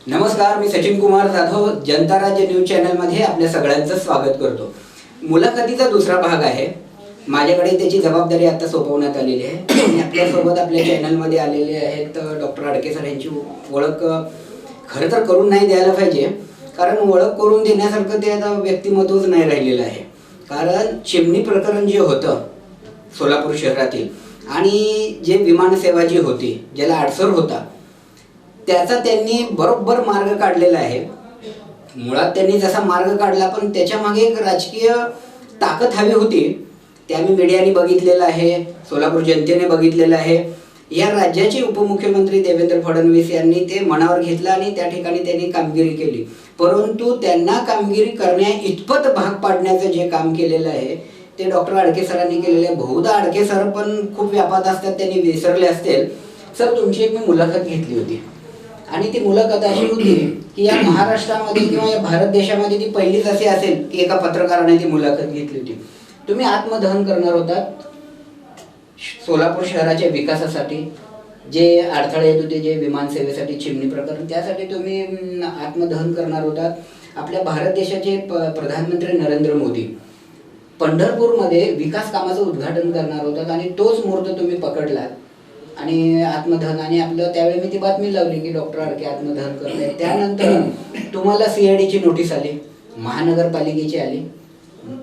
नमस्कार, मी सचिन कुमार जाधव जनता राज्य न्यूज चॅनलमध्ये आपल्या सगळ्यांचं स्वागत करतो। मुलाखतीचा दुसरा भाग आहे। माझ्याकडे त्याची जबाबदारी आता सोपवण्यात आलेली आहे आणि आपल्यासोबत आपल्या चॅनलमध्ये आलेले आहेत डॉक्टर अडके सर यांची ओळख खरं तर करून नाही द्यायला पाहिजे, कारण ओळख करून देण्यासारखं ते आता व्यक्तिमत्वच नाही राहिलेलं आहे। कारण चिमणी प्रकरण जे होतं सोलापूर शहरातील आणि जे विमान सेवा जी होती, ज्याला अडसर होता, त्याचा त्यांनी बरोबर मार्ग काढलेला आहे। मुळात त्यांनी जसा मार्ग काढला, पण त्याच्या मागे एक राजकीय ताकद हवी होती। ते आम्ही मीडियाने बघितलेलं आहे, सोलापूर जनतेने बघितलेलं आहे। या राज्याचे उपमुख्यमंत्री देवेंद्र फडणवीस यांनी ते मनावर घेतलं आणि त्या ठिकाणी त्यांनी कामगिरी केली। परंतु त्यांना कामगिरी करण्या इतपत भाग पाडण्याचं जे काम केलेलं आहे ते डॉक्टर अडके सरांनी केलेलं आहे। बहुधा अडके सर पण खूप व्यापात असतात, त्यांनी विसरले असतील। सर, तुमची एक मी मुलाखत घेतली होती आणि ती मुलाखत अशी होती की या महाराष्ट्रामध्ये किंवा या भारत देशामध्ये ती पहिलीच अशी असेल की एका पत्रकाराने ती मुलाखत घेतली होती। तुम्ही आत्मदहन करणार होतात सोलापूर शहराच्या विकासासाठी, जे अडथळे येत होते, जे विमान सेवेसाठी चिमणी प्रकरण, त्यासाठी तुम्ही आत्मदहन करणार होतात। आपल्या भारत देशाचे प्रधानमंत्री नरेंद्र मोदी पंढरपूरमध्ये विकास कामाचं उद्घाटन करणार होतात आणि तोच मुहूर्त तुम्ही पकडलात आणि आत्मदहन, आणि आपलं त्यावेळी मी ती बातमी लावली की डॉक्टर अडके आत्मदहन करतायत। त्यानंतर तुम्हाला सीआयडीची नोटीस आली, महानगरपालिकेची आली,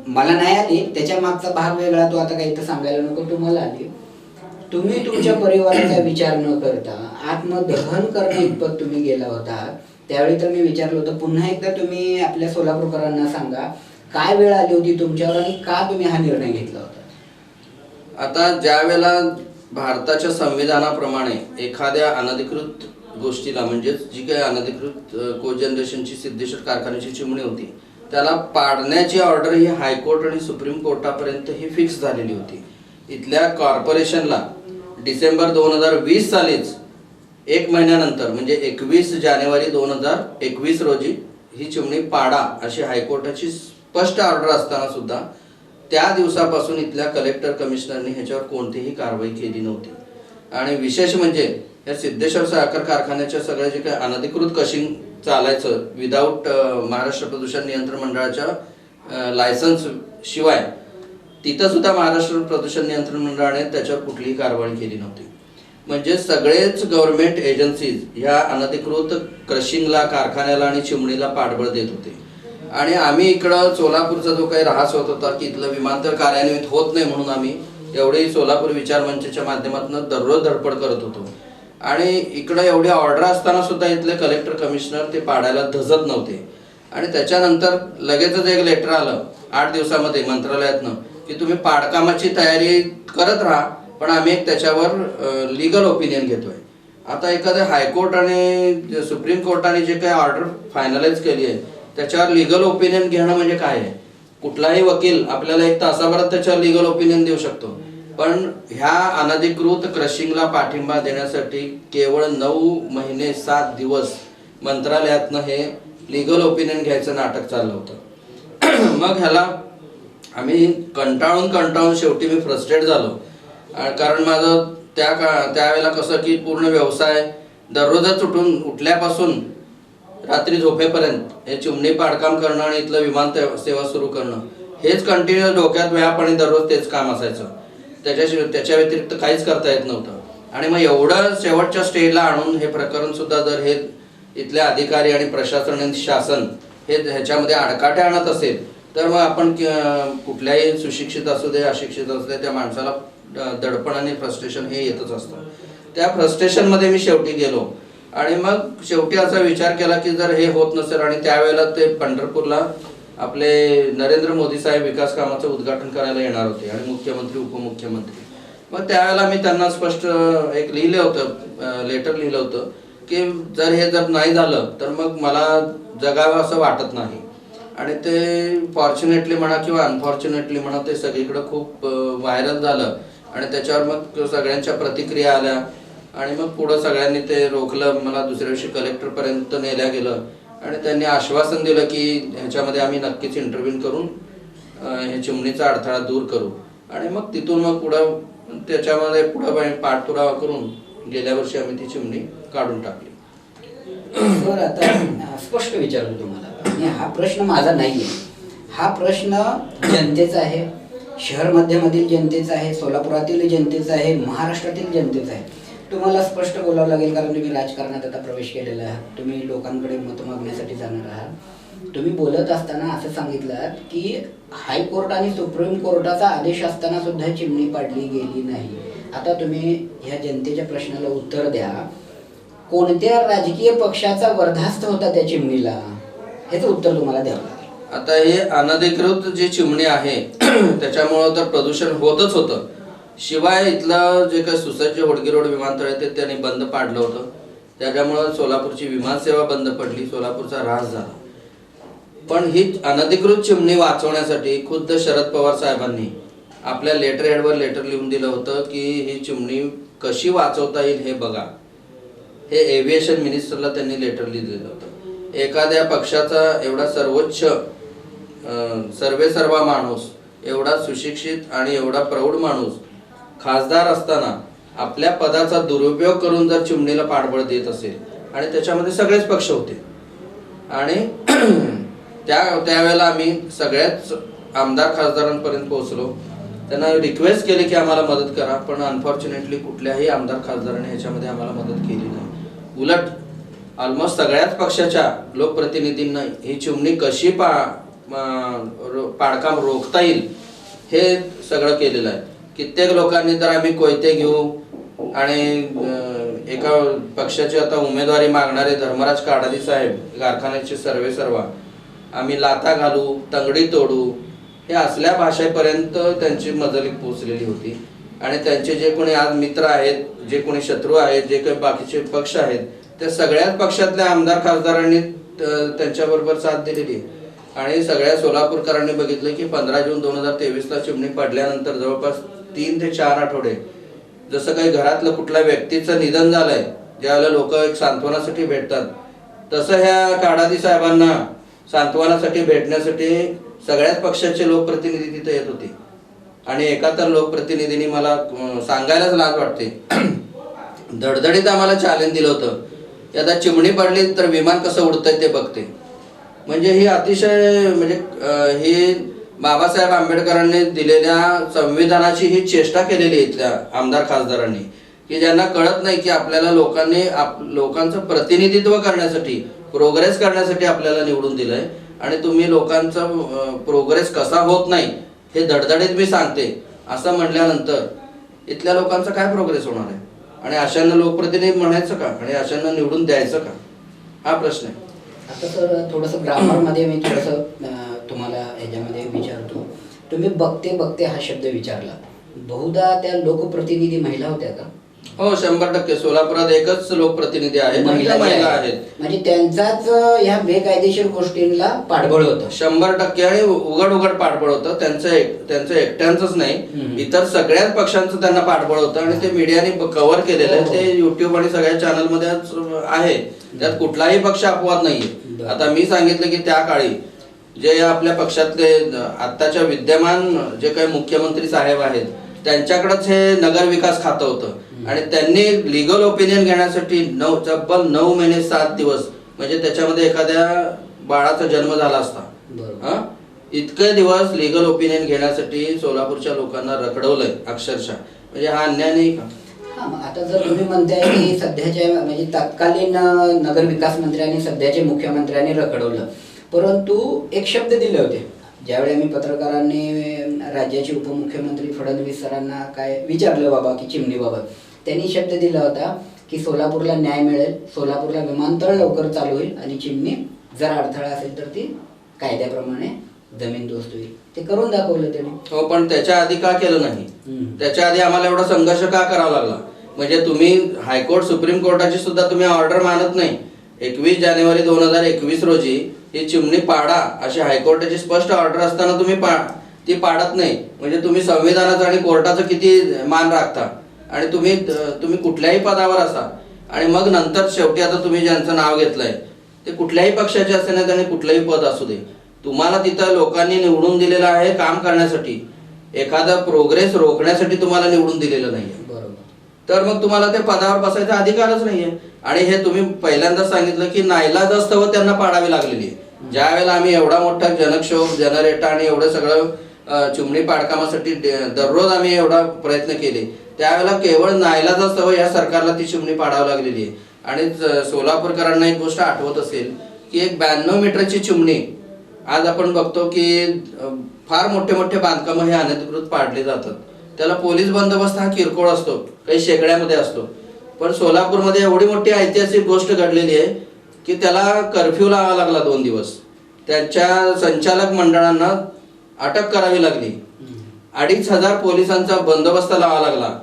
मला नाही आली, त्याच्या मागचा भाग वेगळा, तो आता काही तर सांगायला नको, तुम्हाला आली। तुम्ही तुमच्या परिवाराचा विचार न करता आत्मदहन करणे इतपत तुम्ही गेला होता। त्यावेळी तर मी विचारलं होतं, पुन्हा एकदा तुम्ही आपल्या सोलापूरकरांना सांगा काय वेळ आली होती तुमच्यावर आणि का तुम्ही हा निर्णय घेतला होता? आता ज्या वेळेला भारताच्या संविधानाप्रमाणे एखाद्या अनधिकृत गोष्टीला, म्हणजे जी काही अनधिकृत कोजनरेशनची सिद्धेश्वर कारखान्याची चिमणी होती, त्याला पाडण्याची ऑर्डर ही हायकोर्ट आणि सुप्रीम कोर्टापर्यंत ही फिक्स झालेली होती। इथल्या कॉर्पोरेशनला डिसेंबर 2020 सालीच एक महिन्यानंतर म्हणजे 21 जानेवारी 2021 रोजी ही चिमणी पाडा अशी हायकोर्टाची स्पष्ट ऑर्डर असताना सुद्धा त्या दिवसापासून इथल्या कलेक्टर कमिशनरने ह्याच्यावर कोणतीही कारवाई केली नव्हती। आणि विशेष म्हणजे या सिद्धेश्वर साखर कारखान्याच्या सगळ्या जे काही अनधिकृत कशिंग चालायचं विदाऊट महाराष्ट्र प्रदूषण नियंत्रण मंडळाच्या लायसन्स शिवाय, तिथं सुद्धा महाराष्ट्र प्रदूषण नियंत्रण मंडळाने त्याच्यावर कुठलीही कारवाई केली नव्हती। म्हणजे सगळेच गव्हर्नमेंट एजन्सीज ह्या अनधिकृत क्रशिंगला, कारखान्याला आणि चिमणीला पाठबळ देत होते। आणि आम्ही इकडं सोलापूरचा जो काही ऱ्हास होत होता की इथलं विमानतळ कार्यान्वित होत नाही, म्हणून आम्ही एवढे सोलापूर विचार मंचच्या माध्यमातून दररोज धडपड करत होतो। आणि इकडं एवढी ऑर्डर असताना सुद्धा इथले कलेक्टर कमिशनर ते पाडायला धजत नव्हते। आणि त्याच्यानंतर लगेचच एक लेटर आलं 8 दिवसामध्ये मंत्रालयातनं की तुम्ही पाडकामाची तयारी करत राहा, पण आम्ही एक त्याच्यावर लीगल ओपिनियन घेतोय। आता एखाद्या हायकोर्ट आणि सुप्रीम कोर्टाने जे काही ऑर्डर फायनलाइज केली आहे त्याच्यावर लीगल ओपिनियन घेणं म्हणजे काय आहे? कुठलाही वकील आपल्याला 1 तासाभरात त्याच्यावर लीगल ओपिनियन देऊ शकतो, पण ह्या अनधिकृत क्रशिंगला पाठिंबा देण्यासाठी केवळ 9 महिने 7 दिवस मंत्रालयातनं हे लीगल ओपिनियन घ्यायचं नाटक चाललं होतं। मग ह्याला आम्ही कंटाळून शेवटी मी फ्रस्ट्रेट झालो, कारण माझं त्यावेळेला कसं की पूर्ण व्यवसाय दररोजच उठल्यापासून रात्री झोपेपर्यंत हे चिमणी पाडकाम करणं आणि इथलं विमान सेवा सुरू करणं हेच कंटिन्यू डोक्यात व्यापणे दररोज तेच काम असायचं। त्याच्या व्यतिरिक्त काहीच करता येत नव्हतं। आणि मग एवढं शेवटच्या स्टेजला आणून हे प्रकरण सुद्धा जर हे इथले अधिकारी आणि प्रशासन आणि शासन हे ह्याच्यामध्ये आडकाठे आणत असेल, तर मग आपण कुठल्याही सुशिक्षित असू दे अशिक्षित असू दे त्या माणसाला दडपण आणि फ्रस्ट्रेशन हे येतच असतं। त्या फ्रस्ट्रेशनमध्ये मी शेवटी गेलो आणि मग शेवटी असा विचार केला की जर हे होत नसेल, आणि त्यावेळेला ते पंढरपूरला आपले नरेंद्र मोदी साहेब विकास कामाचं उद्घाटन करायला येणार होते आणि मुख्यमंत्री उपमुख्यमंत्री। मग त्यावेळेला मी त्यांना स्पष्ट एक लेटर लिहिलं होतं की जर नाही झालं तर मग मला जगावं असं वाटत नाही। आणि ते फॉर्च्युनेटली म्हणा किंवा अनफॉर्च्युनेटली म्हणा ते सगळीकडे खूप व्हायरल झालं आणि त्याच्यावर मग सगळ्यांच्या प्रतिक्रिया आल्या आणि मग पुढं सगळ्यांनी ते रोखलं। मला दुसऱ्या दिवशी कलेक्टरपर्यंत नेल्या गेलं आणि त्यांनी आश्वासन दिलं की ह्याच्यामध्ये आम्ही नक्कीच इंटरव्ह्यू करून हे चिमणीचा अडथळा दूर करू। आणि मग तिथून मग पुढं त्याच्यामध्ये पुढं पाठपुरावा करून गेल्या वर्षी आम्ही ती चिमणी काढून टाकली। सर आता स्पष्ट विचारतो तुम्हाला, आणि हा प्रश्न माझा नाहीये, हा प्रश्न जनतेचा आहे, शहर मध्यमधील जनतेचा आहे, सोलापुरातील जनतेचा आहे, महाराष्ट्रातील जनतेचा आहे. तुम्हाला स्पष्ट बोलावं लागेल, कारण तुम्ही राजकारणात आता प्रवेश केलेला आहात, तुम्ही लोकांकडे मत मागण्यासाठी जाणार आहात. तुम्ही बोलत असताना असं सांगितलं की हायकोर्ट आणि सुप्रीम कोर्टाचा आदेश असताना सुद्धा चिमणी पाडली गेली नाही. आता तुम्ही ह्या जनतेच्या प्रश्नाला उत्तर द्या, कोणत्या राजकीय पक्षाचा वर्धास्त होता त्या चिमणीला, हेच उत्तर तुम्हाला द्यावं लागेल. आता हे अनधिकृत जी चिमणी आहे त्याच्यामुळं तर प्रदूषण होतच होतं. शिवाय इथलं जे काही सुसज्ज होडगी रोड विमानतळ आहे ते त्यांनी बंद पाडलं होतं, त्याच्यामुळं सोलापूरची विमानसेवा बंद पडली, सोलापूरचा ऱ्हास झाला. पण ही अनधिकृत चिमणी वाचवण्यासाठी खुद्द शरद पवार साहेबांनी आपल्या लेटर हेडवर लेटर लिहून दिलं होतं की ही चिमणी कशी वाचवता येईल हे बघा. हे एव्हिएशन मिनिस्टरला त्यांनी लेटर लिहिलेलं होतं. एखाद्या पक्षाचा एवढा सर्वोच्च सर्वेसर्वा माणूस, एवढा सुशिक्षित आणि एवढा प्रौढ माणूस खासदार असताना आपल्या पदाचा दुरुपयोग करून जर चिमणीला पाठबळ देत असेल, आणि त्याच्यामध्ये सगळेच पक्ष होते, आणि त्यावेळेला आम्ही सगळ्याच आमदार खासदारांपर्यंत पोहोचलो, त्यांना रिक्वेस्ट केली की आम्हाला मदत करा, पण अनफॉर्च्युनेटली कुठल्याही आमदार खासदारांनी ह्याच्यामध्ये आम्हाला मदत केली नाही. उलट ऑलमोस्ट सगळ्याच पक्षाच्या लोकप्रतिनिधींना ही चिमणी कशी पाडकाम रोखता येईल हे सगळं केलेलं आहे. कित्येक लोकांनी तर आम्ही कोयते घेऊ, आणि एका पक्षाची आता उमेदवारी मागणारे धर्मराज काडादी साहेब कारखान्याचे सर्वेसर्वा, आम्ही लाथा घालू, तंगडी तोडू, हे असल्या भाषेपर्यंत त्यांची मजल पोचलेली होती. आणि त्यांचे जे कोणी आज मित्र आहेत, जे कोणी शत्रू आहेत, जे काही बाकीचे पक्ष आहेत, त्या सगळ्याच पक्षातल्या आमदार खासदारांनी त्यांच्याबरोबर साथ दिलेली. आणि सगळ्या सोलापूरकरांनी बघितलं की 15 जून 2023ला चिमणी पडल्यानंतर जवळपास 3 ते 4 आठवडे, जसं काही घरातलं कुठल्या व्यक्तीचं निधन झालंय, ज्यावेळेला लोक एक सांत्वनासाठी भेटतात, तसं ह्या काडादी साहेबांना सांत्वनासाठी भेटण्यासाठी सगळ्याच पक्षाचे लोकप्रतिनिधी तिथे येत होते. आणि एका तर लोकप्रतिनिधींनी मला सांगायलाच लाज वाटते, धडधडीत आम्हाला चॅलेंज दिलं होतं की आता चिमणी पडली तर विमान कसं उडतंय ते बघते. म्हणजे ही अतिशय म्हणजे ही बाबासाहेब आंबेडकरांनी दिलेल्या संविधानाची ही चेष्टा केलेली आहे इथल्या आमदार खासदारांनी, की ज्यांना कळत नाही की आपल्याला लोकांचं प्रतिनिधित्व करण्यासाठी, प्रोग्रेस करण्यासाठी आपल्याला निवडून दिलंय, आणि तुम्ही लोकांचा प्रोग्रेस कसा होत नाही हे धडधडीत मी सांगते असं म्हटल्यानंतर इथल्या लोकांचा काय प्रोग्रेस होणार आहे? आणि अशांना लोकप्रतिनिधी म्हणायचं का, आणि अशांना निवडून द्यायचं का, हा प्रश्न आहे. आता सर थोडंसं ग्रामरमध्ये मी थोडंसं तुम्हाला ह्याच्यामध्ये विचारतो. तुम्ही बघते हा शब्द विचारला, बहुधा त्या लोकप्रतिनिधी महिला होत्या का? हो, 100%. सोलापुरात एकच लोकप्रतिनिधी आहे, महिला आहेत. म्हणजे त्यांचाच ह्या बेकायदेशीर गोष्टींना पाठबळ होतं 100%. आणि उघड पाठबळ होतं त्यांचं एकट्यांचंच नाही, इतर सगळ्याच पक्षांचं त्यांना पाठबळ होतं. आणि ते मीडियाने कव्हर केलेलं आहे, ते युट्यूब आणि सगळ्या चॅनलमध्ये आहे, त्यात कुठलाही पक्ष अपवाद नाहीये. आता मी सांगितलं की त्या काळी जे आपल्या पक्षातले आत्ताच्या विद्यमान जे काही मुख्यमंत्री साहेब आहेत, त्यांच्याकडेच हे नगर विकास खातं होतं, आणि त्यांनी लिगल ओपिनियन घेण्यासाठी तब्बल 9 महिने 7 दिवस, म्हणजे त्याच्यामध्ये एखाद्या बाळाचा जन्म झाला असता, इतके दिवस लिगल ओपिनियन घेण्यासाठी सोलापूरच्या लोकांना रखडवलंय अक्षरशः. म्हणजे हा अन्याय नाही का? आता जर तुम्ही म्हणताय की सध्याच्या म्हणजे तत्कालीन नगर विकास मंत्री आणि सध्याचे मुख्यमंत्र्यांनी रखडवलं, परंतु एक शब्द दिले होते ज्यावेळी आम्ही पत्रकारांनी राज्याचे उपमुख्यमंत्री फडणवीस सरांना काय विचारलं बाबा की चिमणीबाबत, त्यांनी शब्द दिला होता की सोलापूरला न्याय मिळेल, सोलापूरला विमानतळ लवकर चालू होईल, आणि चिमणी जर अडथळा असेल तर ती कायद्याप्रमाणे जमीन दोस्त होईल. ते करून दाखवलं त्यांनी. हो, पण त्याच्या आधी का केलं नाही? त्याच्या आधी आम्हाला एवढा संघर्ष का करावा लागला? म्हणजे तुम्ही हायकोर्ट, सुप्रीम कोर्टाची सुद्धा तुम्ही ऑर्डर मानत नाही. 21 जानेवारी 2021 रोजी ही चिमणी पाडा अशी हायकोर्टाची स्पष्ट ऑर्डर असताना तुम्ही ती पाडत नाही. म्हणजे तुम्ही संविधानाचा आणि कोर्टाचा किती मान राखता, आणि तुम्ही कुठल्याही पदावर असा, आणि मग नंतर शेवटी आता तुम्ही ज्यांचं नाव घेतलंय ते कुठल्याही पक्षाचे असे नाही, आणि कुठलंही पद असू दे, तुम्हाला तिथं लोकांनी निवडून दिलेलं आहे काम करण्यासाठी, एखादा प्रोग्रेस रोखण्यासाठी तुम्हाला निवडून दिलेलं नाहीये. बरोबर. तर मग तुम्हाला त्या पदावर बसायचा अधिकारच नाहीये. आणि हे तुम्ही पहिल्यांदा सांगितलं की नाईलाजास्तव त्यांना पाडावी लागलेली आहे. ज्या वेळेला आम्ही एवढा मोठा जनक्षोभ जनरेटर आणि एवढं सगळं चिमणी पाडकामासाठी दररोज आम्ही एवढा प्रयत्न केले, त्यावेळेला केवळ नाईलाजास्तव या सरकारला ती चिमणी पाडावी लागलेली आहे. आणि सोलापूरकरांना एक गोष्ट आठवत असेल की एक 92 मीटरची चिमणी आज आपण बघतो की फार मोठे मोठे बांधकाम हे अनधिकृत पाडले जातात. त्याला पोलीस बंदोबस्त हा किरकोळ असतो, काही शेकड्यामध्ये असतो. पण सोलापूरमध्ये एवढी मोठी ऐतिहासिक गोष्ट घडलेली आहे की त्याला कर्फ्यू लावावा लागला 2 दिवस. त्यांच्या संचालक मंडळांना अटक करावी लागली, 2500 पोलिसांचा बंदोबस्त लावावा लागला.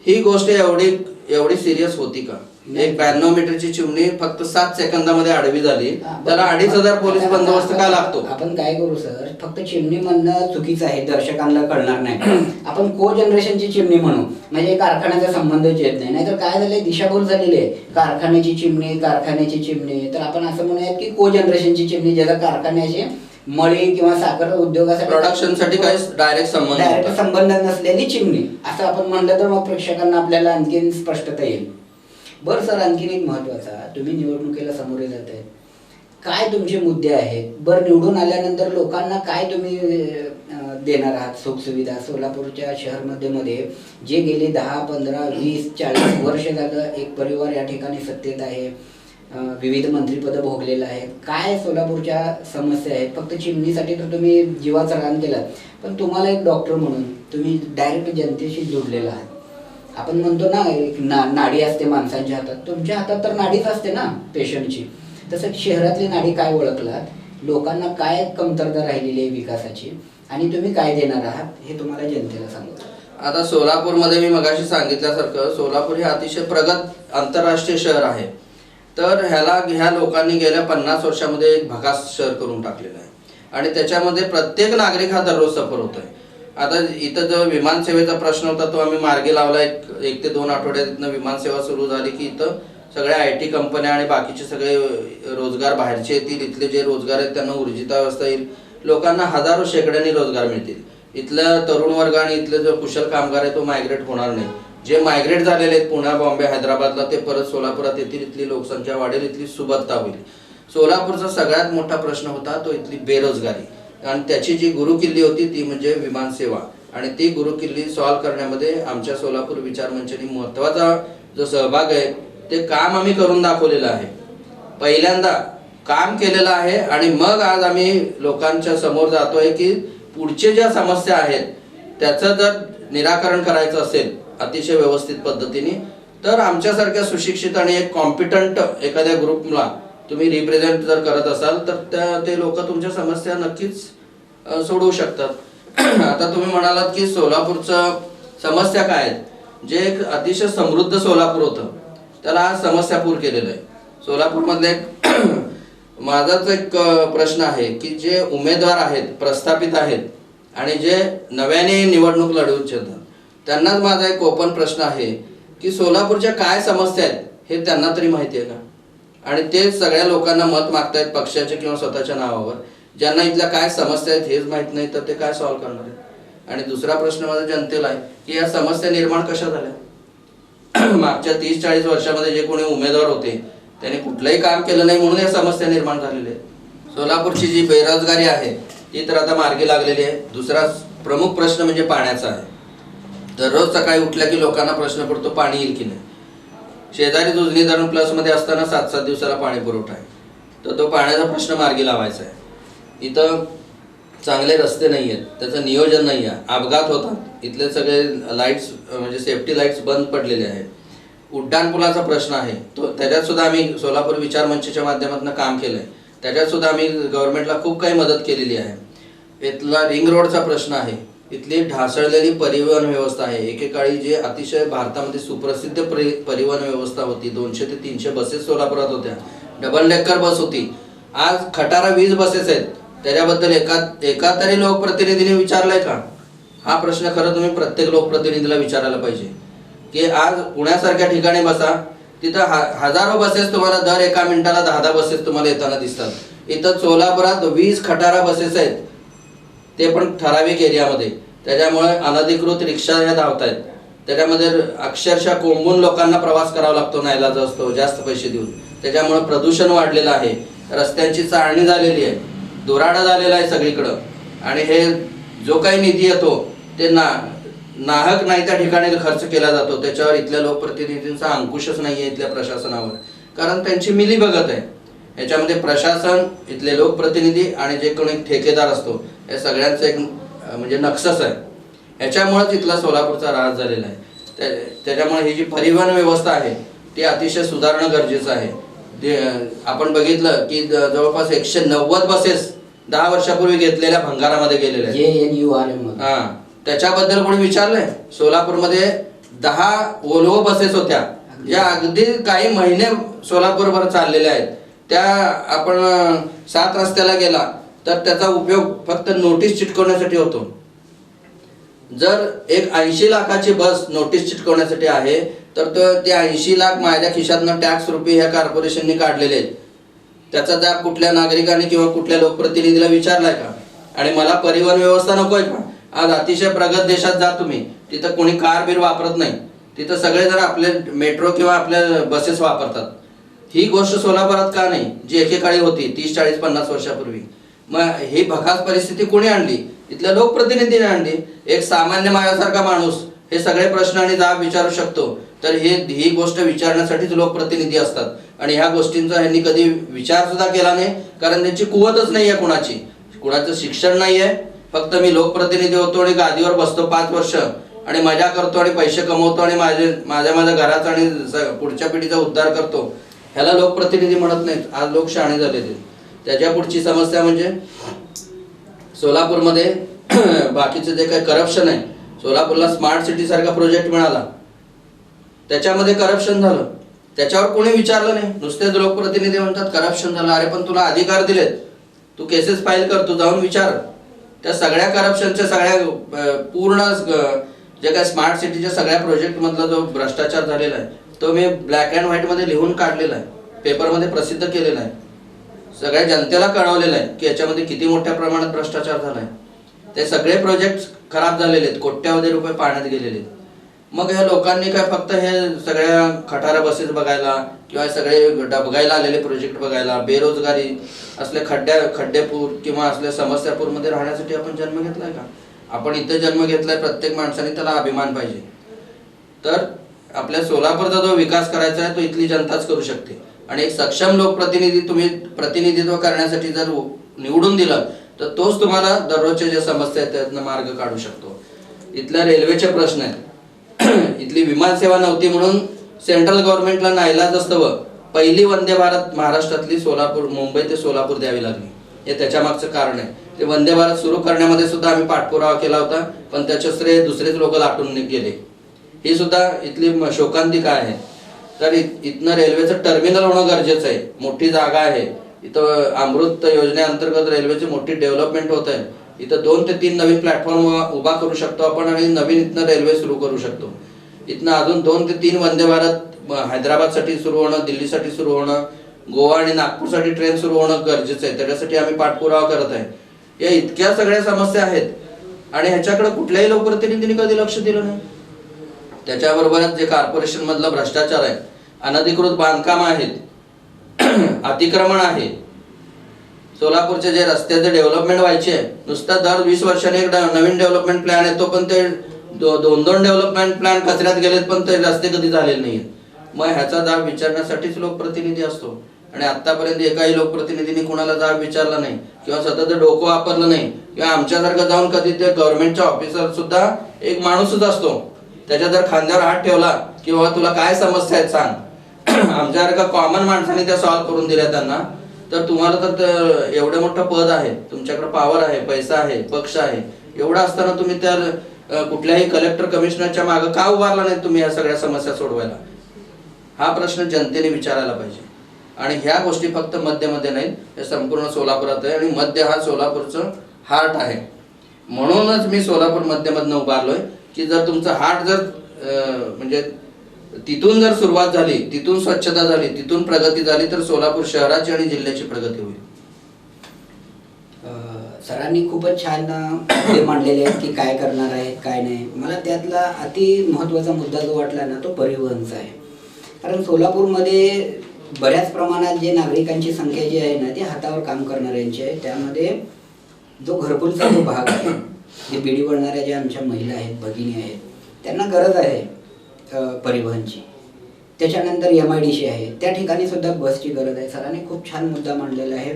ही गोष्ट एवढी सिरियस होती का? एक 92 मीटरची चिमणी फक्त 7 सेकंदामध्ये आडवी झाली, त्याला 2500 पोलीस बंदोबस्त का लागतो? आपण काय करू सर, फक्त चिमणी म्हणणं चुकीचं आहे, दर्शकांना कळणार नाही. आपण को जनरेशनची चिमणी म्हणू, म्हणजे कारखान्याचा संबंधच येत नाही. नाहीतर काय झालंय, दिशाभूल झालेली आहे. कारखान्याची चिमणी, तर आपण असं म्हणूयात की को जनरेशनची चिमणी, ज्याला कारखान्याचे मळी किंवा साखर उद्योगासाठी प्रोडक्शनसाठी काही डायरेक्ट संबंध नसलेली चिमणी असं आपण म्हणलं तर मग प्रेक्षकांना आपल्याला आणखीन स्पष्टता येईल. बरं सर, आणखीन एक महत्वाचा, तुम्ही निवडणुकीला सामोरे जात आहे, काय तुमचे मुद्दे आहेत? बरं, निवडून आल्यानंतर लोकांना काय तुम्ही देणार आहात सुखसुविधा? सोलापूरच्या शहरमध्ये जे गेले 10, 15, 20, 40 वर्ष झालं एक परिवार या ठिकाणी सत्तेत आहे, विविध मंत्रिपद भोगलेलं आहे, काय सोलापूरच्या समस्या आहेत? फक्त चिमणीसाठी तर तुम्ही जीवाचं रान केलं, पण तुम्हाला एक डॉक्टर म्हणून तुम्ही डायरेक्ट जनतेशी जोडलेला आहात. आपण म्हणतो ना, एक नाडी असते माणसांच्या हातात, तुमच्या हातात तर नाडीच असते ना पेशंटची. तसं शहरातली नाडी काय ओळखलात, लोकांना काय कमतरता राहिलेली आहे विकासाची, आणि तुम्ही काय देणार आहात हे तुम्हाला जनतेला सांगू. आता सोलापूरमध्ये मी मगाशी सांगितल्यासारखं सोलापूर हे अतिशय प्रगत आंतरराष्ट्रीय शहर आहे. तर ह्या लोकांनी गेल्या 50 वर्षामध्ये एक भकास शहर करून टाकलेलं आहे आणि त्याच्यामध्ये प्रत्येक नागरिक हा दररोज सफर होतोय. आता इथं जो विमानसेवेचा प्रश्न होता तो आम्ही मार्गी लावला. 1 ते 2 आठवड्यात इथनं विमानसेवा सुरू झाली की इथं सगळ्या IT कंपन्या आणि बाकीचे सगळे रोजगार बाहेरचे येतील. इथले जे रोजगार आहेत त्यांना ऊर्जितावस्था येईल, लोकांना हजारो शेकड्यांनी रोजगार मिळतील. इथलं तरुण वर्ग आणि इथले जो कुशल कामगार आहे तो मायग्रेट होणार नाही. जे मायग्रेट झालेले आहेत पुणे, बॉम्बे, हैदराबादला, ते परत सोलापुरात येतील, इथली लोकसंख्या वाढेल, इथली सुबत्ता होईल. सोलापूरचा सगळ्यात मोठा प्रश्न होता तो इथली बेरोजगारी, आणि त्याची जी गुरुकिल्ली होती ती म्हणजे विमानसेवा. आणि ती गुरुकिल्ली सॉल्व्ह करण्यामध्ये आमच्या सोलापूर विचार मंचाने महत्त्वाचा जो सहभाग आहे ते काम आम्ही करून दाखवलेलं आहे. पहिल्यांदा काम केलेलं आहे आणि मग आज आम्ही लोकांच्या समोर जातोय की पुढचे ज्या समस्या आहेत त्याचं जर निराकरण करायचं असेल अतिशय व्यवस्थित पद्धतीने, तर आमच्यासारख्या सुशिक्षित आणि एक कॉम्पिटंट एखाद्या ग्रुपला तुम्ही रिप्रेझेंट जर करत असाल तर ते लोक तुमच्या समस्या नक्कीच सोडवू शकतात. आता तुम्ही म्हणालात की सोलापूरचं समस्या काय आहेत, जे एक अतिशय समृद्ध सोलापूर होतं त्याला आज समस्यापूर केलेलं आहे. सोलापूरमधले माझाच एक प्रश्न आहे की जे उमेदवार आहेत, प्रस्थापित आहेत आणि जे नव्याने निवडणूक लढवू इच्छितात, त्यांनाच माझा एक ओपन प्रश्न आहे की सोलापूरच्या काय समस्या आहेत हे त्यांना तरी माहिती आहे का? आणि ते सगळ्या लोकांना मत मागतायत पक्षाचे किंवा स्वतःच्या नावावर, ज्यांना इथल्या काय समस्या आहेत हेच माहित नाही, तर ते काय सॉल्व्ह करणार आहेत? आणि दुसरा प्रश्न माझा जनतेला आहे की या समस्या निर्माण कशा झाल्या? मागच्या 30-40 वर्षामध्ये जे कोणी उमेदवार होते त्यांनी कुठलंही काम केलं नाही म्हणून या समस्या निर्माण झालेल्या आहेत. सोलापूरची जी बेरोजगारी आहे ती तर आता मार्गी लागलेली आहे. दुसरा प्रमुख प्रश्न म्हणजे पाण्याचा आहे. दररोज सकाळी उठल्या की लोकांना प्रश्न पडतो पाणी येईल की नाही. शेजारी दुधनी धरण प्लसमध्ये असताना 7-7 दिवसाला पाणी पुरवठा आहे, तर तो पाण्याचा प्रश्न मार्गी लावायचा आहे. इथं चांगले रस्ते नाही आहेत, त्याचं नियोजन नाही आहे, अपघात होतात, इथले सगळे लाईट्स म्हणजे सेफ्टी लाईट्स बंद पडलेले आहेत. उड्डाणपुलाचा प्रश्न आहे, त्याच्यात सुद्धा आम्ही सोलापूर विचार मंचच्या माध्यमातून काम केलं आहे. त्याच्यात सुद्धा आम्ही गव्हर्नमेंटला खूप काही मदत केलेली आहे. इथला रिंग रोडचा प्रश्न आहे, इथली ढासळलेली परिवहन व्यवस्था आहे. एकेकाळी जे अतिशय भारतामध्ये सुप्रसिद्ध परिवहन व्यवस्था होती, 200 ते 300 बसेस सोलापुरात होत्या, डबल डेकर बस होती. आज खटारा 20 बसेस आहेत. त्याच्याबद्दल एका तरी लोकप्रतिनिधीने विचारलाय का? हा प्रश्न खरं तुम्ही प्रत्येक लोकप्रतिनिधीला विचारायला पाहिजे की आज पुण्यासारख्या ठिकाणी बसा, तिथं हजारो बसेस तुम्हाला दर एका मिनिटाला 10-10 बसेस तुम्हाला येताना दिसतात. इथं सोलापुरात 20 खटारा बसेस आहेत, ते पण ठराविक एरियामध्ये. त्याच्यामुळे अनधिकृत रिक्षा ह्या धावत आहेत. त्याच्यामध्ये अक्षरशः कोंबून लोकांना प्रवास करावा लागतो, नाईलाज असतो जास्त पैसे देऊन. त्याच्यामुळे प्रदूषण वाढलेलं आहे, रस्त्यांची चाळणी झालेली आहे, दुराडा झालेला आहे सगळीकडं. आणि हे जो काही निधी येतो ते नाहक नाही त्या ठिकाणी खर्च केला जातो. त्याच्यावर इथल्या लोकप्रतिनिधींचा अंकुशच नाही आहे इथल्या प्रशासनावर, कारण त्यांची मिलीभगत आहे. याच्यामध्ये प्रशासन, इथले लोकप्रतिनिधी आणि जे कोणी ठेकेदार असतो या सगळ्यांचं एक म्हणजे नक्सस आहे. याच्यामुळेच इथला सोलापूरचा ऱ्हास झालेला आहे. त्याच्यामुळे ही जी परिवहन व्यवस्था आहे ती अतिशय सुधारणं गरजेचं आहे. आपण बघितलं की जवळपास 190 बसेस 10 वर्षापूर्वी घेतलेल्या भंगारामध्ये गेलेल्या आहेत. हा, त्याच्याबद्दल कोणी विचारलंय? सोलापूरमध्ये 10 वोल्वो बसेस होत्या ज्या अगदी काही महिने सोलापूरभर चाललेल्या आहेत. त्या आपण 7 रस्त्याला गेला तर त्याचा उपयोग फक्त नोटीस चिटकवण्यासाठी होतो. जर एक 80 लाखाची बस नोटीस चिटकवण्यासाठी आहे तर ते 80 लाख माझ्या खिशातनं टॅक्स रुपये ह्या कॉर्पोरेशनने काढलेले आहेत. त्याचा जाब कुठल्या नागरिकाने किंवा कुठल्या लोकप्रतिनिधीला विचारलाय का? आणि मला परिवहन व्यवस्था नकोय का? आज अतिशय प्रगत देशात जा तुम्ही, तिथं कोणी कार बीर वापरत नाही, तिथं सगळे जण आपले मेट्रो किंवा आपल्या बसेस वापरतात. ही गोष्ट सोलापुरात का नाही, जी एकेकाळी होती 30, 40, 50 वर्षापूर्वी? मग ही भकास परिस्थिती कोणी आणली? इथल्या लोकप्रतिनिधीने आणली. एक सामान्य माझ्यासारखा माणूस हे सगळे प्रश्न आणि जाब विचारू शकतो, तर ही गोष्ट विचारण्यासाठीच लोकप्रतिनिधी असतात. आणि ह्या गोष्टींचा ह्यांनी कधी विचार सुद्धा केला नाही, कारण त्यांची कुवतच नाही आहे. कुणाचं शिक्षण नाही आहे. फक्त मी लोकप्रतिनिधी होतो आणि गादीवर बसतो 5 वर्ष आणि मजा करतो आणि पैसे कमवतो आणि माझ्या घराचा आणि पुढच्या पिढीचा उद्धार करतो, ह्याला लोकप्रतिनिधी म्हणत नाहीत. आज लोक शहाणे झालेले. त्याच्या पुढची समस्या म्हणजे सोलापूरमध्ये बाकीचं जे काही करप्शन आहे. सोलापूरला स्मार्ट सिटी सारखा प्रोजेक्ट मिळाला, त्याच्यामध्ये करप्शन झालं, त्याच्यावर कोणी विचारलं नाही. नुसतेच लोकप्रतिनिधी म्हणतात करप्शन झालं. अरे पण तुला अधिकार दिलेत, तू केसेस फाईल कर, तू जाऊन विचार. त्या सगळ्या करप्शनच्या सगळ्या पूर्ण जे काय स्मार्ट सिटीच्या सगळ्या प्रोजेक्ट मधला जो भ्रष्टाचार झालेला आहे तो मी ब्लॅक अँड व्हाईट मध्ये लिहून काढलेला आहे, पेपरमध्ये प्रसिद्ध केलेला आहे, सगळ्या जनतेला कळवलेलं आहे की याच्यामध्ये किती मोठ्या प्रमाणात भ्रष्टाचार झालाय. ते सगळे प्रोजेक्ट खराब झालेले आहेत, कोट्यावधी रुपये पाण्यात गेलेले आहेत. मग ह्या लोकांनी काय फक्त हे सगळ्या खटारा बसेस बघायला किंवा सगळे डबगायला आलेले प्रोजेक्ट बघायला, बेरोजगारी असले खड्डेपूर किंवा असल्या समस्यापूरमध्ये राहण्यासाठी आपण जन्म घेतलाय का? आपण इथे जन्म घेतलाय. प्रत्येक माणसाने त्याला अभिमान पाहिजे. तर आपल्या सोलापूरचा जो विकास करायचा आहे तो इथली जनताच करू शकते. आणि एक सक्षम लोकप्रतिनिधी तुम्ही प्रतिनिधित्व करण्यासाठी जर निवडून दिलं तर तोच तुम्हाला दररोजच्या ज्या समस्या आहेत त्यातनं मार्ग काढू शकतो. इथल्या रेल्वेचे प्रश्न आहेत. इथली विमानसेवा नव्हती म्हणून सेंट्रल गव्हर्नमेंटला नाईलाज असतं पहिली वंदे भारत महाराष्ट्रातली मुंबई ते सोलापूर द्यावी लागली. हे त्याच्या मागचं कारण आहे. ते वंदे भारत सुरू करण्यामध्ये सुद्धा आम्ही पाठपुरावा केला होता, पण त्याच्या श्रेय दुसरेच लोक लाटून गेले. ही सुद्धा इथली शोकांतिका आहे. तर इथनं रेल्वेचं टर्मिनल होणं गरजेचं आहे. मोठी जागा आहे इथं. अमृत योजनेअंतर्गत रेल्वेची मोठी डेव्हलपमेंट होत आहे. इथं 2 ते 3 नवीन प्लॅटफॉर्म उभा करू शकतो आपण आणि नवीन इथनं रेल्वे सुरू करू शकतो. इथनं अजून 2 ते 3 वंदे भारत हैदराबादसाठी सुरू होणं, दिल्लीसाठी सुरू होणं, गोवा आणि नागपूरसाठी ट्रेन सुरू होणं गरजेचं आहे. त्याच्यासाठी आम्ही पाठपुरावा करत आहे. या इतक्या सगळ्या समस्या आहेत आणि ह्याच्याकडे कुठल्याही लोकप्रतिनिधींनी कधी लक्ष दिलं नाही. त्याच्याबरोबरच जे कॉर्पोरेशन मधला भ्रष्टाचार आहे, अनधिकृत बांधकाम आहेत, अतिक्रमण आहे. सोलापूरचे जे रस्त्याचे डेव्हलपमेंट व्हायचे आहे, नुसता दर 20 वर्षांनी एक नवीन डेव्हलपमेंट प्लॅन येतो, पण ते 2 डेव्हलपमेंट प्लॅन कचऱ्यात गेलेत, पण ते रस्ते कधी झालेले नाहीत. मग ह्याचा जाब विचारण्यासाठीच लोकप्रतिनिधी असतो. आणि आतापर्यंत एकाही लोकप्रतिनिधींनी कुणाला जाब विचारला नाही किंवा सतत डोकं वापरलं नाही. किंवा आमच्यासारखं जाऊन कधी ते गव्हर्नमेंटचा ऑफिसर सुद्धा एक माणूसच असतो, त्याच्या जर खांद्यावर हात ठेवला की बाबा तुला काय समस्या आहेत सांग, आमच्यासारखं कॉमन माणसाने त्या सॉल्व्ह करून दिल्या त्यांना, तर तुम्हाला तर एवढं मोठं पद आहे, तुमच्याकडे पॉवर आहे, पैसा आहे, पक्ष आहे, एवढं असताना तुम्ही त्या कुठल्याही कलेक्टर कमिशनरच्या मागे का उभारला नाही तुम्ही या सगळ्या समस्या सोडवायला? हा प्रश्न जनतेने विचारायला पाहिजे. आणि ह्या गोष्टी फक्त मध्यमध्ये नाहीत, हे संपूर्ण सोलापुरात आहे. आणि मध्य हा सोलापूरचं हार्ट आहे. म्हणूनच मी सोलापूर मध्यमधनं उभारलोय की जर तुमचं हार्ट जर म्हणजे तिथून जर सुरुवात झाली, तिथून स्वच्छता झाली, तिथून प्रगती झाली, तर सोलापूर शहराची आणि जिल्ह्याची प्रगती होईल. सरांनी खूपच छान मुद्दे मांडलेले आहेत की काय करणार आहेत काय नाही. मला त्यातला अति महत्त्वाचा मुद्दा जो वाटला ना तो परिवहनचा आहे. कारण सोलापूरमध्ये बऱ्याच प्रमाणात जे नागरिकांची संख्या जी आहे ना ती हातावर काम करणाऱ्यांची आहे. त्यामध्ये जो घरकुलचा जो भाग आहे, जे बिडी वळणाऱ्या ज्या आमच्या महिला आहेत, भगिनी आहेत, त्यांना गरज आहे परिवहनची. त्याच्यानंतर MIDC आहे, त्या ठिकाणी सुद्धा बसची गरज आहे. सरांनी खूप छान मुद्दा मांडलेला आहे.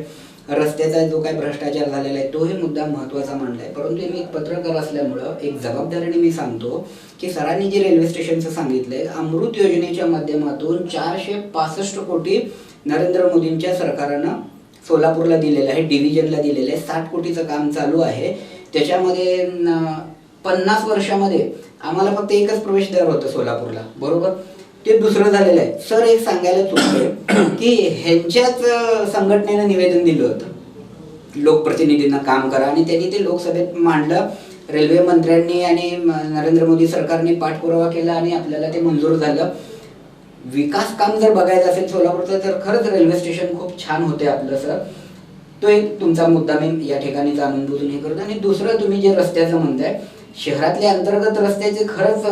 रस्त्याचा जो काही भ्रष्टाचार झालेला आहे तोही मुद्दा महत्त्वाचा मांडला आहे. परंतु मी एक पत्रकार असल्यामुळं एक जबाबदारीने मी सांगतो की सरांनी जे रेल्वे स्टेशनचं सांगितलंय, अमृत योजनेच्या माध्यमातून 465 कोटी नरेंद्र मोदींच्या सरकारनं सोलापूरला दिलेलं आहे, डिव्हिजनला दिलेलं आहे. 60 कोटीचं काम चालू आहे. त्याच्यामध्ये 50 वर्षामध्ये आम्हाला फक्त एकच प्रवेशद्वार होतं सोलापूरला, बरोबर. ते दुसरं झालेलं आहे. सर एक सांगायला चुकतोय की ह्यांच्याच संघटनेनं निवेदन दिलं होतं लोकप्रतिनिधींना काम करा आणि त्यांनी ते लोकसभेत मांडलं. रेल्वे मंत्र्यांनी आणि नरेंद्र मोदी सरकारने पाठपुरावा केला आणि आपल्याला ते मंजूर झालं. विकास काम जर बघायचं असेल सोलापूरचं तर खरंच रेल्वे स्टेशन खूप छान होते आपलं सर. तो एक तुमचा मुद्दा मी या ठिकाणी जाणून बुजून हे करतो. आणि दुसरं तुम्ही जे रस्त्याचं म्हणताय, शहरातल्या अंतर्गत रस्त्याचे खरंच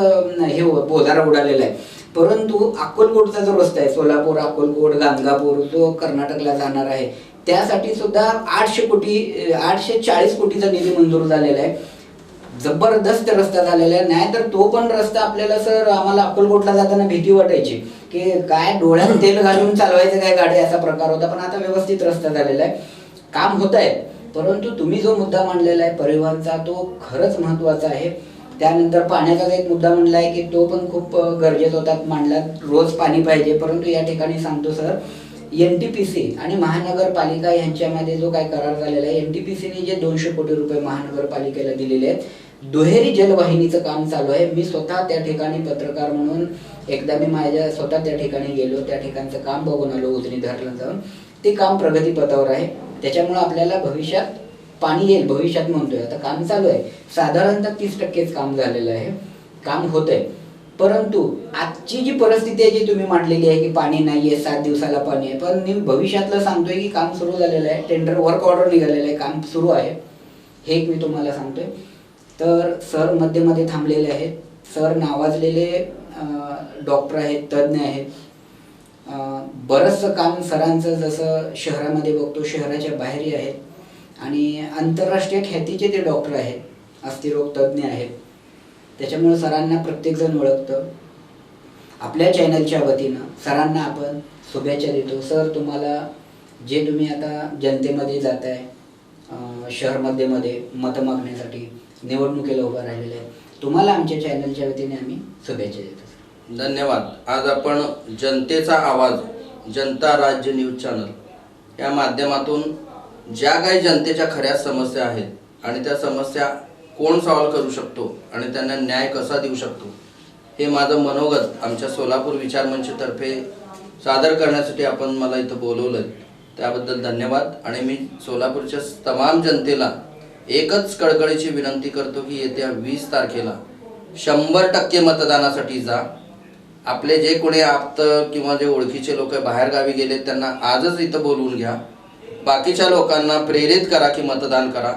हे बोधारा उडालेला आहे. परंतु अक्कलकोटचा जो रस्ता आहे, सोलापूर अक्कलकोट गाणगापूर, जो कर्नाटकला जाणार आहे, त्यासाठी सुद्धा 840 कोटीचा निधी मंजूर झालेला आहे. जबरदस्त रस्ता झालेला आहे. नाही तर तो पण रस्ता आपल्याला सर आम्हाला अक्कलकोटला जाताना भीती वाटायची की काय डोळ्यात तेल घालून चालवायचं काय गाडी, असा प्रकार होता. पण आता व्यवस्थित रस्ता झालेला आहे, काम होत आहे. परंतु तुम्ही जो मुद्दा मांडलेला आहे परिवहनचा तो खरंच महत्त्वाचा आहे. त्यानंतर पाण्याचा एक मुद्दा मांडला आहे की तो पण खूप गरजेचा होता मांडला. रोज पाणी पाहिजे. परंतु या ठिकाणी सांगतो सर, NTPC आणि महानगरपालिका यांच्यामध्ये जो काय करार झालेला आहे, NTPCने जे 200 कोटी रुपये महानगरपालिकेला दिलेले आहेत, दुहेरी जलवाहिनीचं काम चालू आहे. मी स्वतः त्या ठिकाणी पत्रकार म्हणून एकदा मी माझ्या स्वतः त्या ठिकाणी गेलो, त्या ठिकाणचं काम बघून आलो. उजनी धरला जाऊन ते काम प्रगतीपथावर आहे. त्याच्यामुळे आपल्याला भविष्यात पाणी येईल, भविष्यात म्हणतोय. आता काम चालू आहे, साधारणतः 30% काम झालेलं आहे, काम होत आहे. परंतु आजची जी परिस्थिती आहे जी तुम्ही मांडलेली आहे की पाणी नाहीये, 7 दिवसाला पाणी आहे, पण मी भविष्यातलं सांगतोय की काम सुरू झालेलं आहे. टेंडर वर्क ऑर्डर निघालेलं आहे, काम सुरू आहे, हे एक मी तुम्हाला सांगतोय. तर सर मध्ये थांबलेले आहेत. सर नावाजलेले डॉक्टर आहेत, तज्ज्ञ आहेत. बरंचसं काम सरांचं जसं शहरामध्ये बघतो, शहराच्या बाहेरही आहेत आणि आंतरराष्ट्रीय ख्यातीचे ते डॉक्टर आहेत, अस्थिरोग तज्ज्ञ आहेत. त्याच्यामुळे सरांना प्रत्येकजण ओळखतं. आपल्या चॅनलच्या वतीनं सरांना आपण शुभेच्छा देतो. सर, तुम्हाला जे तुम्ही आता जनतेमध्ये जात आहे, शहरमध्ये मतं मागण्यासाठी निवडणुकीला उभं राहिलेलं आहे, तुम्हाला आमच्या चॅनलच्या वतीने आम्ही शुभेच्छा देतो. धन्यवाद. आज आपण जनतेचा आवाज, जनता राज्य न्यूज चॅनल या माध्यमातून ज्या काही जनतेच्या खऱ्या समस्या आहेत आणि त्या समस्या कोण सॉल्व्ह करू शकतो आणि त्यांना न्याय कसा देऊ शकतो, हे माझं मनोगत आमच्या सोलापूर विचारमंचतर्फे सादर करण्यासाठी आपण मला इथं बोलवलं, त्याबद्दल धन्यवाद. आणि मी सोलापूरच्या तमाम जनतेला एकच कळकळीची विनंती करतो की येत्या 20 तारखेला 100% मतदानासाठी जा. आपले जे कोणी आप्त किंवा जे ओळखीचे लोक बाहेरगावी गेले त्यांना आजच इथं बोलवून घ्या. बाकीच्या लोकांना प्रेरित करा की मतदान करा.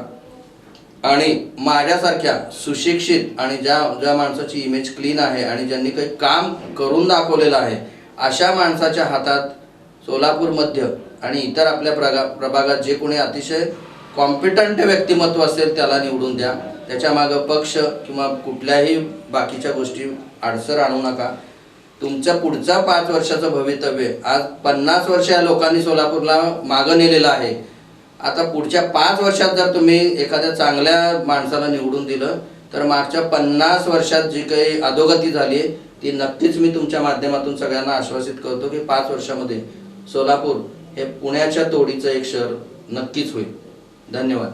आणि माझ्यासारख्या सुशिक्षित आणि ज्या माणसाची इमेज क्लीन आहे आणि ज्यांनी काही काम करून दाखवलेलं आहे, अशा माणसाच्या हातात सोलापूर मध्य आणि इतर आपल्या प्रभागात जे कोणी अतिशय कॉम्पिटंट व्यक्तिमत्व असेल त्याला निवडून द्या. त्याच्या मागं पक्ष किंवा कुठल्याही बाकीच्या गोष्टी अडसर आणू नका. तुमच्या पुढचा 5 वर्षाचं भवितव्य, आज 50 वर्ष या लोकांनी सोलापूरला मागं नेलेलं आहे. आता पुढच्या 5 वर्षात जर तुम्ही एखाद्या चांगल्या माणसाला निवडून दिलं तर मागच्या 50 वर्षात जी काही अधोगती झाली आहे ती नक्कीच मी तुमच्या माध्यमातून सगळ्यांना आश्वासित करतो की 5 वर्षामध्ये सोलापूर हे पुण्याच्या तोडीचं एक शहर नक्कीच होईल. धन्यवाद.